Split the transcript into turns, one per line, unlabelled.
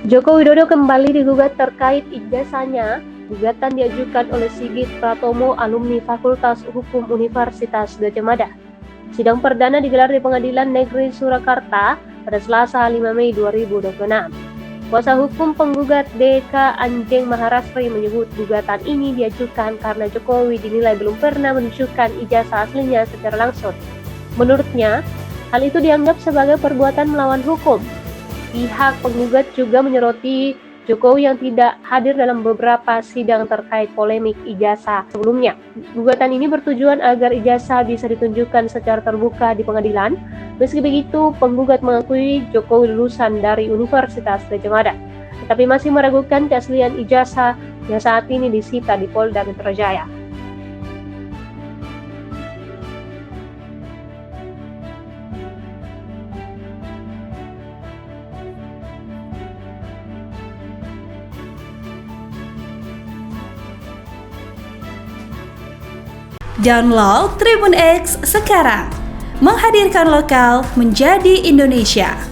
Joko Widodo kembali digugat terkait ijazahnya. Gugatan diajukan oleh Sigit Pratomo, alumni Fakultas Hukum Universitas Gadjah Mada. Sidang perdana digelar di Pengadilan Negeri Surakarta pada Selasa 5 Mei 2026. Kuasa hukum penggugat DK Anjeng Maharasri menyebut gugatan ini diajukan karena Jokowi dinilai belum pernah menunjukkan ijazah aslinya secara langsung. Menurutnya, hal itu dianggap sebagai perbuatan melawan hukum. Pihak penggugat juga menyoroti Jokowi yang tidak hadir dalam beberapa sidang terkait polemik ijazah sebelumnya. Gugatan ini bertujuan agar ijazah bisa ditunjukkan secara terbuka di pengadilan. Meski begitu, penggugat mengakui Jokowi lulusan dari Universitas Gadjah Mada, tetapi masih meragukan keaslian ijazah yang saat ini disita di Polda Metro Jaya.
Download Tribun X sekarang, menghadirkan lokal menjadi Indonesia.